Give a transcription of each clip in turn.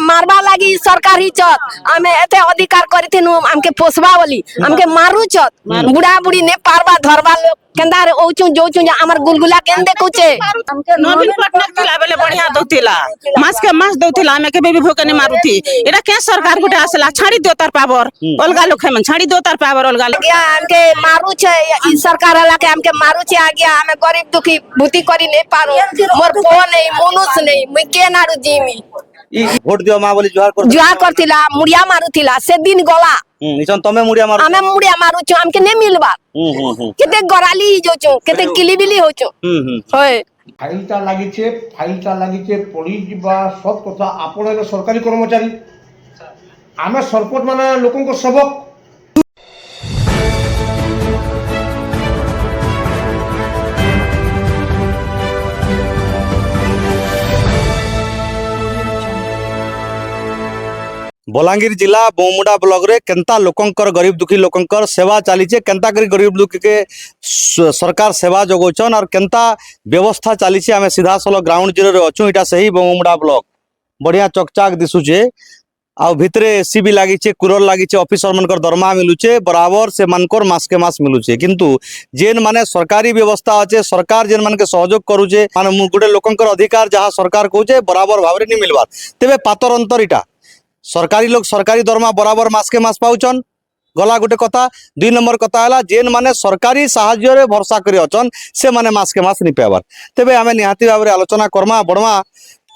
मारबा लगी सरकारी चत आमे एते अधिकार करिथिनु हमके पोसबा बोली हमके मारू चत बुढ़ा बुढ़ी ने पारबा धरबा लोग केंदा रे ओचू जोचू जा हमर गुलगुला केन देखुचे नवीन पटनायक थिला बेले बढ़िया दउथिला मास के मास दउथिला हमें केबे भी भोकने मारुथी एटा के सरकार गुटे आसला छाड़ी दो तार पावर अलगा लोग मन छाड़ी दो तार पावर अलगा गया हमके मारू छे ई सरकार वाला के हमके मारू छे आ गया हमें गरीब दुखी भूति करी नहीं पारू मोर पो नहीं मनुष्य नहीं मुई के नारू जीमी भोट दियो मां बोली जुआ करथिला मुड़िया मारुथिला से दिन गला निचन तमे मुड़िया मारू हमें मुड़िया मारू छु हमके नहीं मिलबा केते गराली जोचू केते किलिबिली होचू होय फाइलटा लागिचे पड़ी जिबा सब कथा आपण एक सरकारी कर्मचारी आमे सरपंच माने लोकन को सबक बलांगीर जिला बोमुडा ब्लॉक रे केंता लोकंकर गरीब दुखी लोकंकर सेवा चली केंता करी गरीब दुखी के सरकार सेवा जोगौछन और केंता व्यवस्था चली आम सीधा सल ग्राउंड जीरो रे अच्छु इटा सही बोमुडा ब्लॉक बढ़िया चकचाक दिशुचे आ भितरे एसी भी लागिचे कूलर लागिचे ऑफिसर मनकर दरमा मिलुचे बराबर से मनकर मास के मास मिलुचे किंतु जेन माने सरकारी व्यवस्था अच्छे सरकार जेन मन के सहयोग करूचे माने गुटे लोकंकर अधिकार जहाँ सरकार कहूचे बराबर भाव नहीं मिलबार तेबे पातर अंतर इटा सरकारी लोग सरकारी दरमा बराबर मास के मास पाउचन गला गोटे कथा दुई नंबर कथा है जेन माने सरकारी साहाय्य रे भरसा करी अचन से माने मास के मास नहीं पाइबार तेबे आमे निहाती भाव आलोचना करमा बड़मा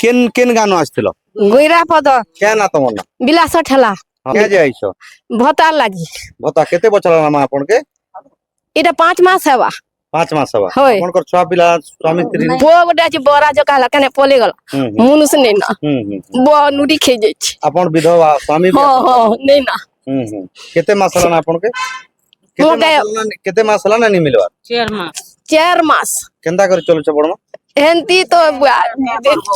केन केन गानो आछथिलो गुइरा पद क्या ना तमन ना बिलास ठेला क्या जे आइछो भता लागी बता केते बचला ना आपन के इटा 5 मास हेबा 5 मास हवा होय आपन कर छुआ पिला स्वामी स्त्री बो गोटे अछि बोरा जो कहला कने पोले गला मुनुस नै ना बो नुडी खे जाय छी आपन विधवा स्वामी हां हां नै ना केते मास हला ना आपन के केते मास हला ना नहीं मिलवा 4 मास केंदा कर चलो छ बड़मा एंती तो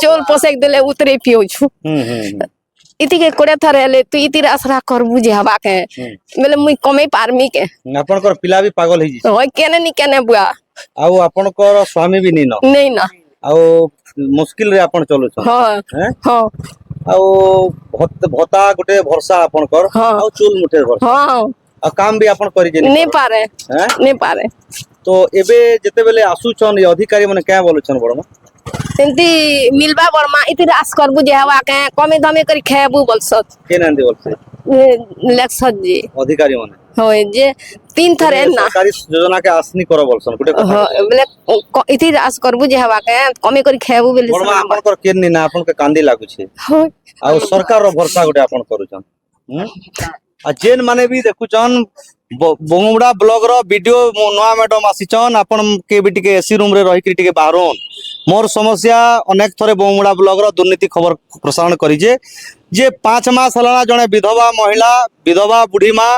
चोल पोसेक देले उतरे पियो छु इति के कोड़े थरेले तू इति आसरा करबू जे हवा के मेले मुई कमे पारमी के आपन कर पिला भी पागल ही होय केने नि केने बुआ आउ आपन कर स्वामी भी नहीं न नहीं ना आउ मुश्किल रे आपन चलो छ हां हां आउ भता गुटे भरसा आपन कर आउ चूल मुठे भरसा हां आ काम भी आपन करि जे नहीं पारे नहीं पारे तो एबे जते बेले आसु छन ये अधिकारी माने क्या बोलु छन बड़मा सेंती मिलबा बर्मा इति आस करबू जे हवा के कमे दमे करी खेबू बोलसत के नंदी बोलसे लेक्सत जी अधिकारी माने होय जे 3 थरे ना सरकारी योजना के आसनी करो बोलसन गुटे बोले इति आस करबू जे हवा के कमे करी खेबू बोले बड़मा आपन कर केन नि ना आपन के कांदी लागु छे होय आ सरकार रो भरसा गुटे आपन करू छन आ जेन माने भी देखु छन बोमुडा ब्लॉक रो वीडियो नवा मैडम आसीचन आपन के भी टिके एसी रूम रे रही टिके बाहरोन मोर समस्या अनेक थरे बोमुडा ब्लॉक रो दुर्नीति खबर प्रसारण करी जे 5 मास हलाना जने विधवा महिला विधवा बुढ़ी माँ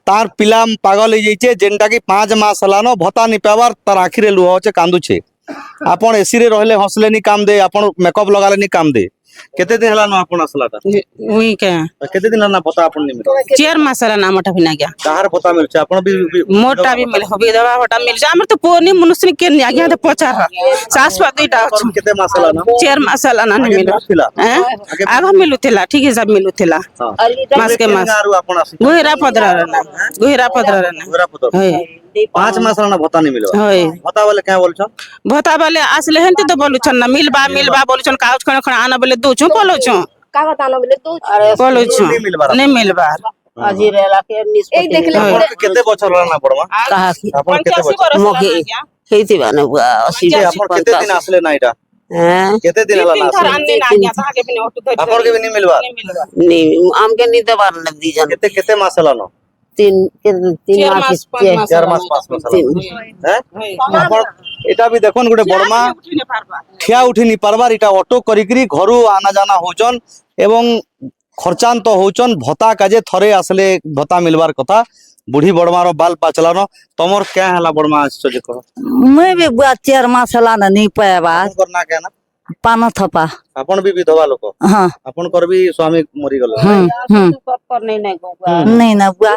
तार पिला पागल हो जाइए जेनटा कि 5 मास हलानो भत्ता नहीं पावार तार आखिरे लुह होचे कांदुछे आपन एसी रे रहले हंसले नहीं काम दे आपन मेकअप लगाले नहीं काम दे केते दिन हला न आपन असलाटा उही के केते दिन ना भत्ता आपन नहीं मिल 4 मास ला ना मोटा भी ना गया कहार भत्ता मिल आपन भी मोटा भी मिल होबे दवा भटा मिल जा हमर तो पोनी मनुष्य के नहीं आगे तो पचार सास दुईटा केते मास हला ना 4 मास ला ना मिल हैं आग मिलुथिला ठीक है सब मिलुथिला मास के मास आपन आसी गोहिरा पदरा होय 5 मास ना भत्ता नहीं मिलवा होय भत्ता वाले क्या बोल छ भत्ता वाले आसले हंती तो बोलु छन ना मिलबा बोलु छन कागज खण खण आना बोले दो छु बोलु छु कागज आनो बोले दो बोलु छु नहीं मिलबा अजी रेला के ए देख ले केते बछर ना पड़वा कहा आपन केते बछर मोके हेती बाने 80 आपन केते दिन आसले ना इटा हैं केते दिन हला ना आपन के भी नहीं मिलवा नहीं आम के नहीं दबार न दी जन केते मास हला ना 3 मास 4 मास 5 मास हैं आपन एटा भी देखन गुटे बड़मा ठिया उठी नहीं पारबार इटा ऑटो करिकरी घरु आना जाना होचन एवं खर्चान तो होचन भत्ता काजे थरे आसले भत्ता मिलबार कथा बुढ़ी बड़मा रो बाल पाचलानो तमर क्या हला बड़मा आछो जे कहो मैं भी बुआ 4 मास हला ना नहीं पाएबा करना क्या ना पाना थपा अपन भी विधवा लोक हां अपन कर भी स्वामी मरि गलो नहीं ना बुआ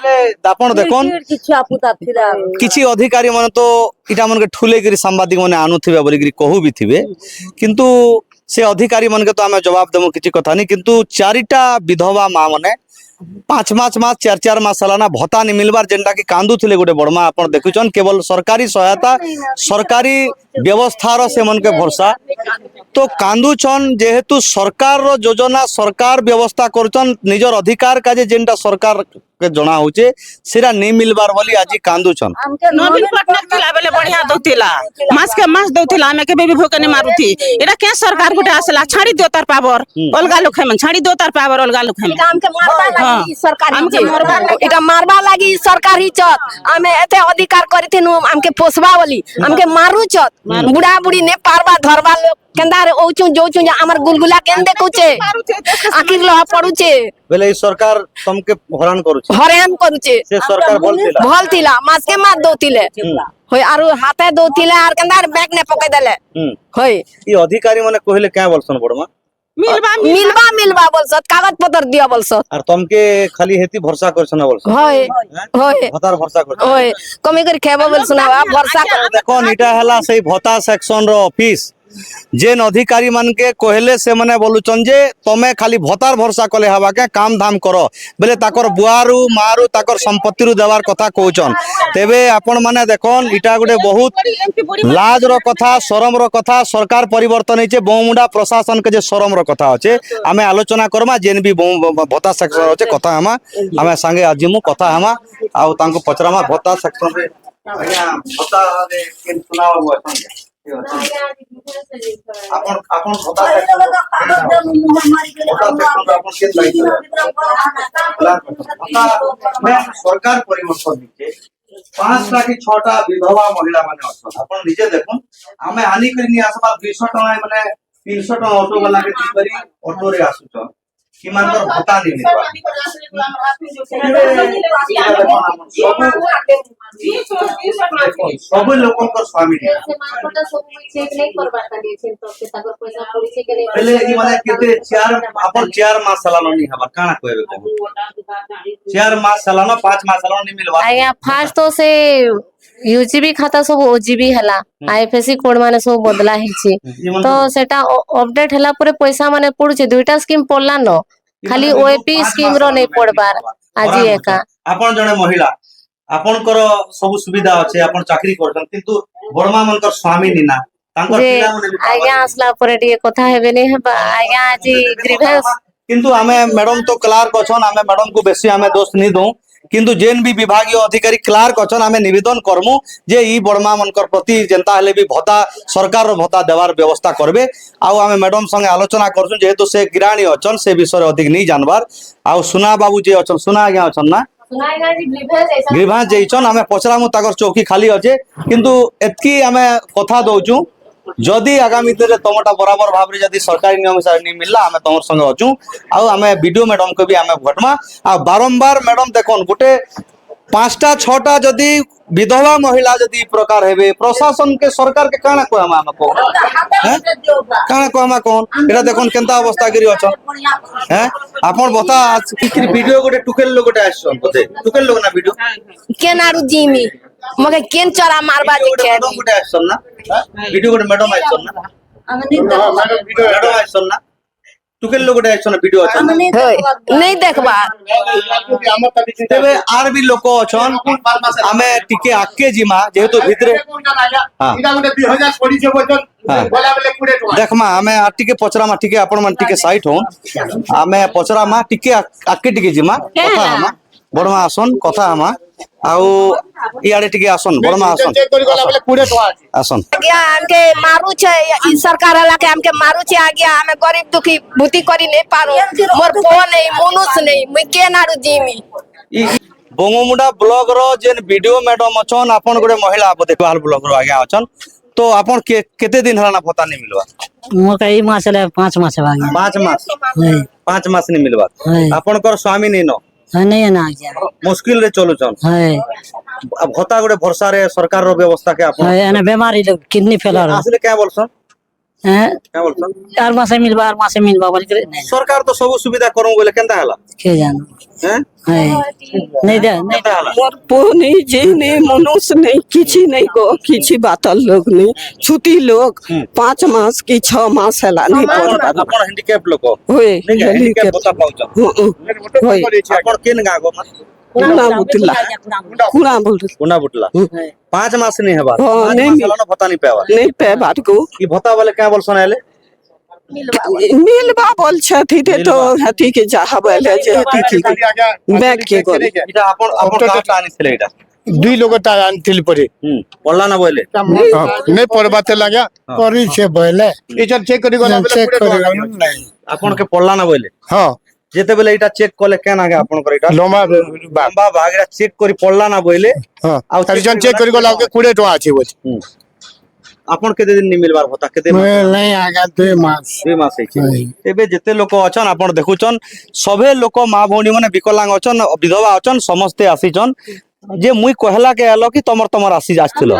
आपन देखन किछा पुता थिला किछि अधिकारी मन तो इटा मन के ठुले गिरी सांबादिक माने आनु थिबे बोली गिरी कहू भी थिबे किंतु से अधिकारी मन के तो आम जवाब देमु किसी कथा नहीं किंतु चारिटा विधवा माँ मने 5 मास 4 मास सालाना भत्ता नहीं मिलबार जेनटा कि कांदू थिले गोटे बड़मा आपण देखुछन केवल सरकारी सहायता सरकारी व्यवस्थार से मन के भरसा तो कांदुछन जेहेतु सरकार रो योजना सरकार व्यवस्था करछन निजर अधिकार का जेनटा सरकार के जना होचे सेरा नहीं मिलबार बोली आज कांदुछन नवीन पटनायक थिला बेले बढ़िया दउतिला मास के मास दउतिला हमें के बेबी भोके नहीं मारुथी एटा के सरकार गुटे आसला छाड़ी दियो तार पावर अलगा लोक हेमन छाड़ी दियो तार पावर अलगा लोक हेमन हमके मारबा लागी सरकारी हमके जे। मारबा लागी। इटा मारबा लागी सरकारी चत आमे एते अधिकार करिथिनु हमके पोसबा बोली हमके मारू चत बुढ़ा बुढ़ी ने पारबा धरबा लोग केंदा रे ओचू जोचू जे हमर गुलगुला केन देखुचे आखिर लह पड़ुचे बेले ई सरकार तुमके हैरान करूछ हरेन करूचे से सरकार बोलतिला भल थिला मास के मात दोतिले होय आरु हाथे दोतिले आर केंदा रे बैग ने पकई देले होय ई अधिकारी माने कहले क्या बोलसन बड़मा मिलबा मिलबा बोलसत कागज पत्र दिया बोलसत और तुमके खाली हेती भरोसा करछन बोलसन होय होय भतार भरोसा करछन होय कमी करी खेबो बोलसना भरोसा कर देखो इटा हला सही भत्ता सेक्शन रो ऑफिस जेन अधिकारी मान के कहले से माने बोलुचन जे तमे खाली भतार भरोसा कले हवा के काम धाम करो बेले ताकर बुआरू मारू ताकर संपत्ति रु देवार कथा कहउचन तेबे आपण माने देखोन इटा गुटे बहुत लाज रो कथा शरम रो कथा सरकार परिवर्तन होइचे बहुमुंडा प्रशासन के जे शरम रो कथा होचे आमे आलोचना करमा जेन भी भत्ता सेक्शन होचे कथा हमा आमे संगे आजिमु कथा हमा आ तांको पचरामा भत्ता सेक्शन रे आज्ञा भत्ता रे केन सुनाव हुआ संगे आपण आपण भत्ता सेक्शन आपण केन मैं सरकार परिवर्तन नीचे 5टा कि 6टा विधवा महिला माने अछन आपण निजे देखुन हमें हानि करनी आसबा 200 टका माने 300 टका ऑटो वाला के करी ऑटो रे आसुछन किमानकर भत्ता नहीं सब लोगों को स्वामी पहले ई माने केते 4 मास सालानो नहीं हबा काना कहबे को 4 मास सालानो 5 मास सालानो नहीं मिलवा आज्ञा फास्ट तो से यूजीबी खाता सब ओजीबी हला आईएफएससी कोड माने सब बदला हिची तो सेटा अपडेट हला परे पैसा माने पडुचे दुईटा स्कीम पडला न खाली ओएपी स्कीम रो नहीं पड़बार आजी एका आपण जने महिला आपण कर सब सुविधा अछि आपण चाकरी करछन किंतु बड़मा मनकर स्वामी निना तांकर जे पिला मने आज्ञा असला परे टिके कथा हेबे नहीं हेबा आज्ञा आजी ग्रीवेंस किंतु आमे मैडम तो क्लार्क अछन आमे मैडम को बेसी आमे दोष नहीं दऊ किंतु जेन भी विभागीय अधिकारी क्लार्क अछन आमे निवेदन करमु जे ई बड़मा मनकर प्रति जनता हले भी भत्ता सरकार रो भत्ता देवार व्यवस्था करबे आउ आमे मैडम संगे आलोचना करछु जेहेतु से गिराणी अछन से विषय अधिक नहीं जानबार आउ सुना बाबू जे अछन सुना आज्ञा अछन ना ग्रीभांस जेइछन आमे पचरामु ताकर चौकी खाली अछे किंतु एतकी आमे कथा दउछु जदि आगामी दिन में तुमटा बराबर भाव रे जदि सरकारी नियम अनुसार नहीं मिलला हमें तुम संगे अछु आउ हमें वीडियो मैडम को भी हमें भटमा आ बारंबार मैडम देखोन गुटे 5टा 6टा जदि विधवा महिला जदि प्रकार हेबे प्रशासन के सरकार के काना को हम को हैं काना को हम कोन एटा देखोन केनता अवस्था गिरी अछन हैं आपन बता किकरी वीडियो गोटे टुकेल लोग गोटे आछन बते टुकेल लोग ना वीडियो केनारू जीमी मगे केन चरा मारबा जे के मैडम गोटे आछन ना वीडियो गोटे मैडम आछन ना मैडम आछन ना टुकेल लोग गोटे आछन वीडियो आछन होय नहीं देखबा तेबे आर भी लोक अछन हमें टिके आके जिमा जेहेतु भितरे देखमा हमें टिके पचरामा टिके आपण मन टिके साइट हो हमें पचरामा टिके आके टिके जिमा कथा हमा बड़मा आसन कथा हमा आउ इयाडे टिके आसन बड़मा आसन आसन आज्ञा हमके मारू छे ई सरकार वाला के हमके मारू छे आज्ञा हमें गरीब दुखी भूति करी नहीं पारो मोर पो नहीं मनुष्य नहीं मुई केनारू जीमी बोंगमुंडा ब्लॉक रो जेन वीडियो मैडम अछन आपण गोटे महिला देखभाल ब्लॉक रो आज्ञा अछन तो आपण केते दिन हला ना पता नहीं मिलवा मोर कई मास ले 5 मास भागे 5 मास 5 मास नहीं मिलवा आपण कर स्वामी नहीं न नहीं ना आज्ञा मुश्किल रे चलुचन है भत्ता गोटे भरसा रे सरकार रो व्यवस्था के आपण है एना बीमारी लोग किडनी फेलर असले क्या बोलसन हैं क्या बोलछन चार मासे मिलवा बोल के नहीं सरकार तो सब सुविधा करू बोले केनता हला के जानो हैं है नहीं दे नहीं केनता हला मोर पोनी जेने मनुष्य नहीं किछि नहीं को किछि बातल लोग नहीं छुट्टी लोग 5 मास की 6 मास हला नहीं पड़ता आपण हैंडीकैप लोक होए नहीं हैंडीकैप होता पाउछ होए आपण केन गागो कुना बुतला कुना बोल गुना बुटला 5 मास नहीं हेबा हाँ, 5 नहीं मास मिल- हला ना भत्ता नहीं पेवा नहीं पे बात को ई भत्ता वाले क्या बोलछन आले मिलवा बोल छथि ते तो हती के चाह बोले जे हती की बैग के को इटा आपण काटा आनी छले इटा दुई लोग आनिथिल परे पड़ला ना बोले नहीं पढ़बाते लगा करी से बोले ये चल चेक करी गला चेक कर नहीं आपण के पड़ला ना बोले हाँ जेते बेले इटा चेक कले केन आगे आपण कर इटा लोमा बात लंबा भागरा चेक करी पड़ला ना बोले हाँ आउ खाली जन चेक करी गला के 20 टका अछि बोल आपण केते दिन नि मिलबार भत्ता केते नहीं आगा 2 मास 2 मास है एबे जेते लोक अछन आपण देखुचन सभे लोक मां भौणी माने विकलांग अछन विधवा अछन समस्ते आसीचन जे मुई कहला के आलो कि तमर आसी जास्तिलो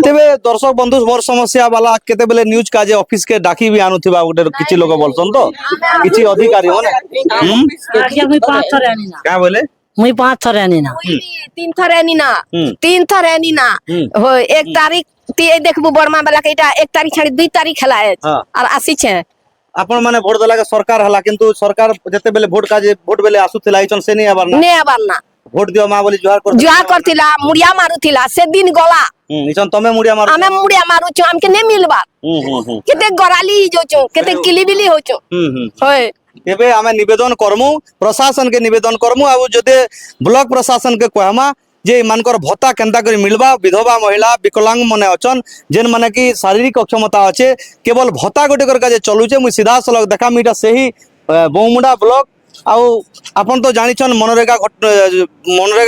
तेबे दर्शक बंधु मोर समस्या वाला केते बेले न्यूज का जे ऑफिस के डाकी भी आनुथिबा गोटे किछि लोक बोलछन तो किछि अधिकारी माने मुई 5 थरे आनी ना क्या बोले मुई 5 थरे आनी ना 3 थर एनी ना 3 थर एनी ना हो 1 तारीख ती देखबू बर्मा वाला के इटा 1 तारीख छाड़ी 2 तारीख हला है हाँ। और आसी छे आपण माने भोट देला के सरकार हला किंतु सरकार जेते बेले भोट का जे भोट बेले आसुथिला आइचन से नहीं आबार ना ने आबार ना भोट दियो मां बोली जुहार कर जुआ करथिला मुड़िया मारुथिला से दिन गला इचन तमे मुड़िया मार आमे मुड़िया मारू छु हमके ने मिलबा केते गराली जो छु केते किलिबिली हो छु होय एबे आमे निवेदन करमु प्रशासन के निवेदन करमु आ जदे ब्लॉक प्रशासन के कहमा जे मानकर भत्ता केनता करी मिलबा विधवा महिला विकलांग मने अचन जेन माने की शारीरिक अक्षमता अच्छे केवल भत्ता गोटे कर जे चलुचे मु सीधा सलग देखा मीटा सही बहुमुंडा ब्लॉक आउ आपण तो जानिछन मनरेगा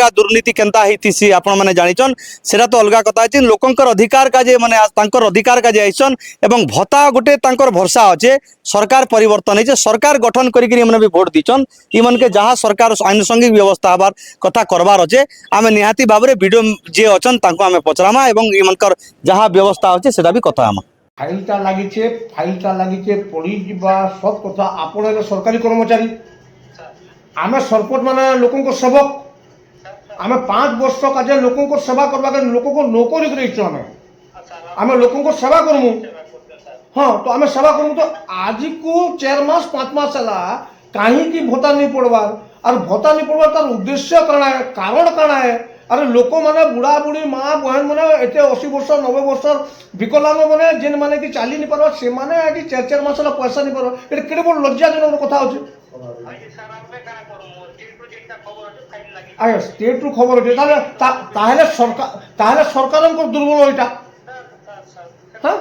दुर्नीति केनता हितिसी आपण माने जानिछन सेरा तो अलगा कथा अछि लोकंकर अधिकार का जे माने तांकर अधिकार का जे आइछन एवं भत्ता गोटे तांकर भरसा अछि सरकार परिवर्तन है सरकार गठन करी करी माने भी वोट दिछन ई मन के जहां सरकार आनुषंगिक व्यवस्था हबार कथा करबार अछि आमे निहाती भाबरे वीडियो जे अछन तांको आमे पचरामा एवं ई मनकर जहां व्यवस्था अछि सेटा भी कथा आमा फाइलटा लागिचे पड़ी जिबा सब कथा आपण सरकारी कर्मचारी आमे सरपंच माने लोकों को सेवक आमे 5 वर्ष काजे लोकों को सेवा करबा के लोकों को नौकरी करेछ आमे लोकों को सेवा करमु हाँ तो आमे सेवा करमु तो आज को 4 मास 5 मास हला काहे की भत्ता नहीं पड़वार और भत्ता नहीं पड़वार तार उद्देश्य काना है कारण काना है अरे लोक माने बुढ़ा बुढ़ी माँ बहन माने एते 80 वर्ष 90 वर्ष विकलांग माने जेन माने की चाली नहीं पारो से माने आगे 4 मास हला पैसा नहीं पारो एटे केडे बड़ लज्जाजनक कथा होचे आया स्टेट रु खबर होते ताहले सरकार को दुर्बल एटा हां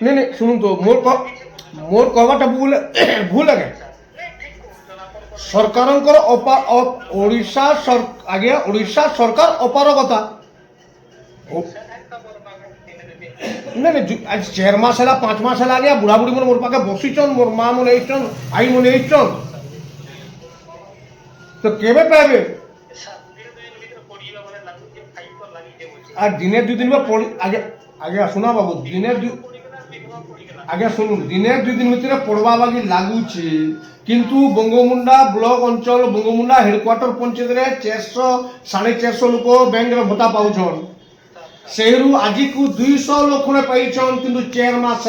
नहीं सुन तो मोर कहवाटा भूल है सरकार ओडिशा सरकार अपारगता नहीं आज 4 मास है 5 मास है आगे बुढ़ा बुढ़ी मोर पाखे बसीचन मोर माँ मन आई मन तो केबे पाबे आ दिने 2 दिन में पड़ी आगे आगे सुना बाबू दिने आगे सुनु दिने 2 दिन भितर पड़वा बागी लागुचे किंतु बंगमुंडा ब्लॉक अंचल बंगमुंडा हेडक्वार्टर पंचायत रे 400 450 लोक बैंक रे भत्ता पाउछन सेहरु आज को 200 लोक ने पाइछन किंतु 4 मास